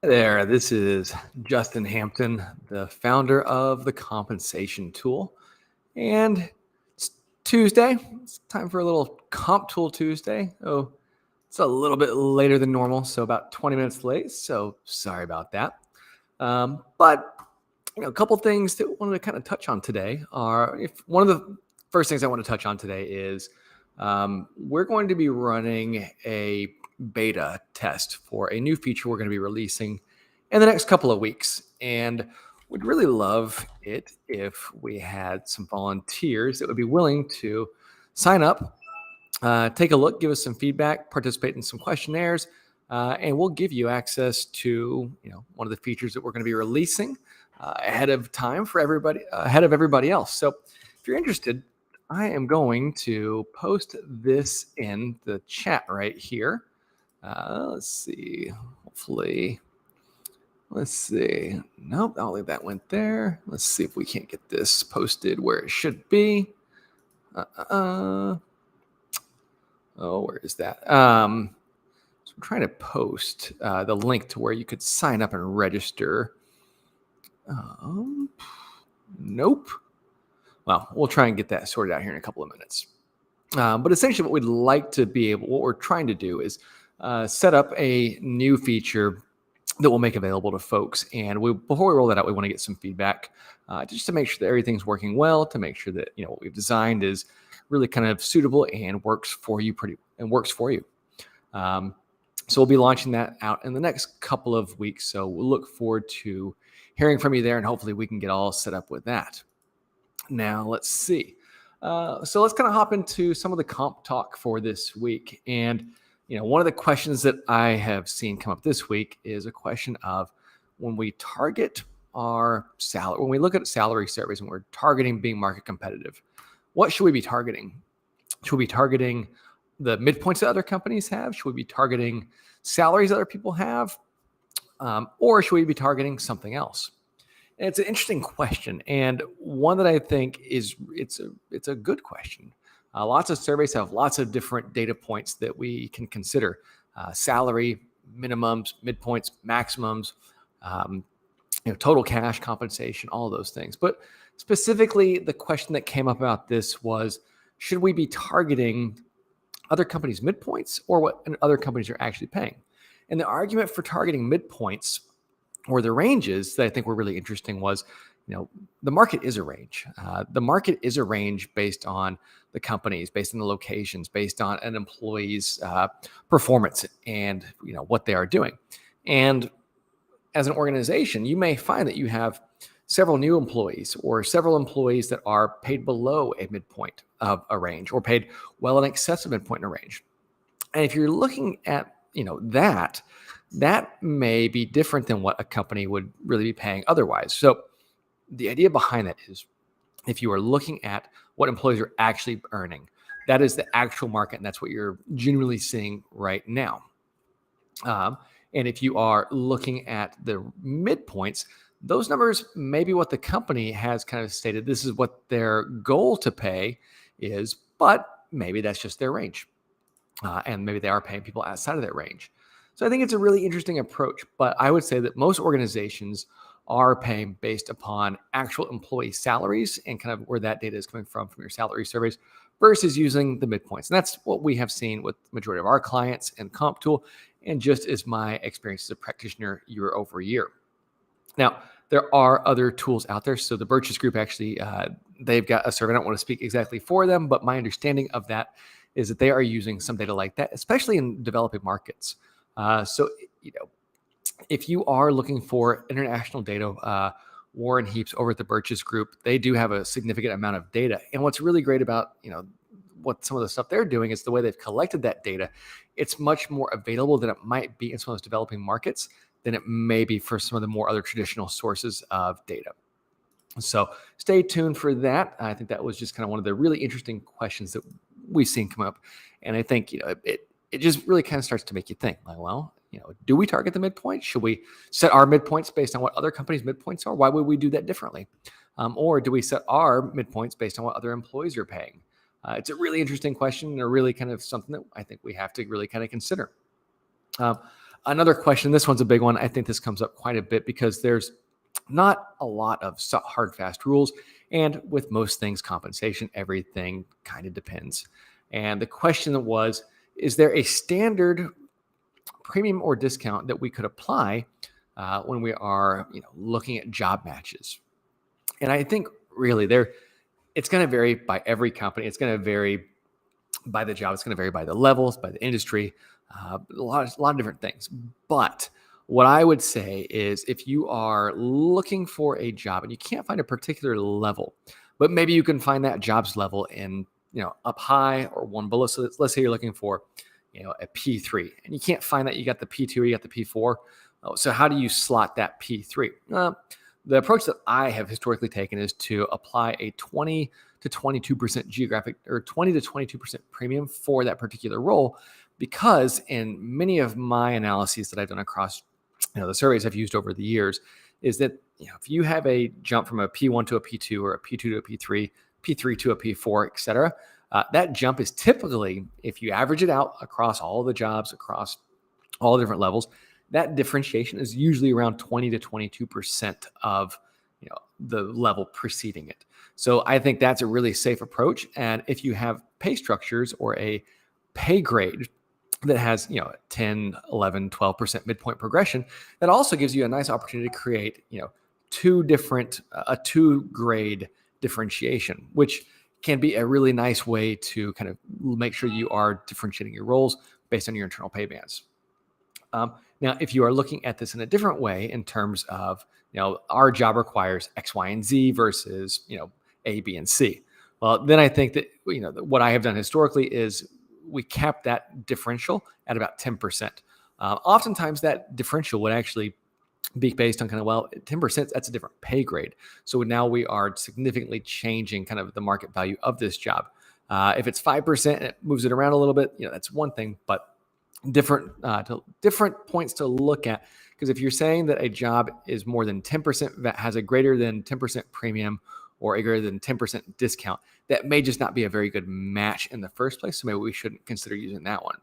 Hey there, this is Justin Hampton, the founder of the Compensation Tool. And it's Tuesday. It's time for a little Comp Tool Tuesday. Oh, it's a little bit later than normal, so about 20 minutes late. So sorry about that. But a couple things that I wanted to kind of touch on today are if one of the first things I want to touch on today is we're going to be running a beta test for a new feature we're going to be releasing in the next couple of weeks. And would really love it if we had some volunteers that would be willing to sign up, take a look, give us some feedback, participate in some questionnaires, and we'll give you access to one of the features that we're going to be releasing ahead of time for everybody, ahead of everybody else. So if you're interested, I am going to post this in the chat right here. Let's see. Hopefully, let's see. Nope, I don't think that went there. Let's see if we can't get this posted where it should be. Oh, where is that? So I'm trying to post the link to where you could sign up and register. Nope. Well, we'll try and get that sorted out here in a couple of minutes. But essentially what we're trying to do is set up a new feature that we'll make available to folks. And before we roll that out, we want to get some feedback just to make sure that everything's working well, to make sure that what we've designed is really kind of suitable and works for you. So we'll be launching that out in the next couple of weeks. So we'll look forward to hearing from you there, and hopefully we can get all set up with that. Now, let's see. So let's kind of hop into some of the comp talk for this week. And, one of the questions that I have seen come up this week is a question of when we target our salary, when we look at salary surveys and we're targeting being market competitive, what should we be targeting? Should we be targeting the midpoints that other companies have? Should we be targeting salaries that other people have? Or should we be targeting something else? And it's an interesting question, and one that I think it's a good question. Lots of surveys have lots of different data points that we can consider: salary, minimums, midpoints, maximums, total cash compensation, all of those things. But specifically, the question that came up about this was: should we be targeting other companies' midpoints or what other companies are actually paying? And the argument for targeting midpoints or the ranges that I think were really interesting was, the market is a range. The market is a range based on the companies, based on the locations, based on an employee's performance and what they are doing. And as an organization, you may find that you have several new employees or several employees that are paid below a midpoint of a range or paid well in excess of midpoint in a range. And if you're looking at that may be different than what a company would really be paying otherwise. So the idea behind that is if you are looking at what employees are actually earning, that is the actual market, and that's what you're genuinely seeing right now. And if you are looking at the midpoints, those numbers may be what the company has kind of stated. This is what their goal to pay is, but maybe that's just their range. And maybe they are paying people outside of that range. So I think it's a really interesting approach, but I would say that most organizations are paying based upon actual employee salaries and kind of where that data is coming from your salary surveys versus using the midpoints. And that's what we have seen with the majority of our clients and Comp Tool, and just as my experience as a practitioner year over year. Now, there are other tools out there. So the Birches Group actually, they've got a survey. I don't want to speak exactly for them, but my understanding of that is that they are using some data like that, especially in developing markets. So, if you are looking for international data, Warren Heaps over at the Birches Group, they do have a significant amount of data. And what's really great about, what some of the stuff they're doing is the way they've collected that data. It's much more available than it might be in some of those developing markets than it may be for some of the more other traditional sources of data. So stay tuned for that. I think that was just kind of one of the really interesting questions that we've seen come up. And I think, it just really kind of starts to make you think, like, well, do we target the midpoint? Should we set our midpoints based on what other companies' midpoints are? Why would we do that differently? Or do we set our midpoints based on what other employees are paying? It's a really interesting question and a really kind of something that I think we have to really kind of consider. Another question, this one's a big one. I think this comes up quite a bit because there's not a lot of hard, fast rules. And with most things, compensation, everything kind of depends. And the question was, is there a standard premium or discount that we could apply when we are looking at job matches? And I think really it's going to vary by every company. It's going to vary by the job. It's going to vary by the levels, by the industry, a lot of different things. But what I would say is if you are looking for a job and you can't find a particular level, but maybe you can find that job's level in, up high or one below. So let's say you're looking for, a P3 and you can't find that. You got the P2 or you got the P4. So how do you slot that P3? The approach that I have historically taken is to apply a 20 to 22% geographic or 20 to 22% premium for that particular role, because in many of my analyses that I've done across the surveys I've used over the years, is that if you have a jump from a P1 to a P2 or a P2 to a P3, P3 to a P4, et cetera, that jump is typically, if you average it out across all the jobs, across all different levels, that differentiation is usually around 20 to 22% of the level preceding it. So I think that's a really safe approach. And if you have pay structures or a pay grade that has 10, 11, 12% midpoint progression, that also gives you a nice opportunity to create a two grade differentiation, which can be a really nice way to kind of make sure you are differentiating your roles based on your internal pay bands. Now, if you are looking at this in a different way in terms of, our job requires X, Y, and Z versus, A, B, and C. Well, then I think that, what I have done historically is we cap that differential at about 10%. Oftentimes that differential would actually be based on 10%, that's a different pay grade. So now we are significantly changing kind of the market value of this job. If it's 5% and it moves it around a little bit, that's one thing, but different points to look at. Because if you're saying that a job is more than 10%, that has a greater than 10% premium or a greater than 10% discount, that may just not be a very good match in the first place. So maybe we shouldn't consider using that one.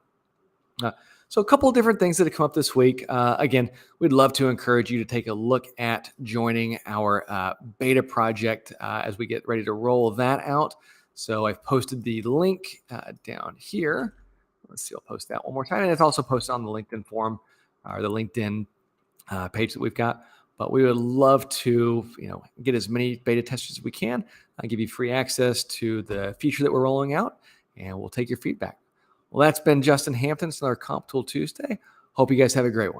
So a couple of different things that have come up this week. Again, we'd love to encourage you to take a look at joining our beta project as we get ready to roll that out. So I've posted the link down here. Let's see, I'll post that one more time. And it's also posted on the LinkedIn forum or the LinkedIn page that we've got. But we would love to, get as many beta testers as we can, give you free access to the feature that we're rolling out, and we'll take your feedback. Well, that's been Justin Hampton. It's another Comp Tool Tuesday. Hope you guys have a great one.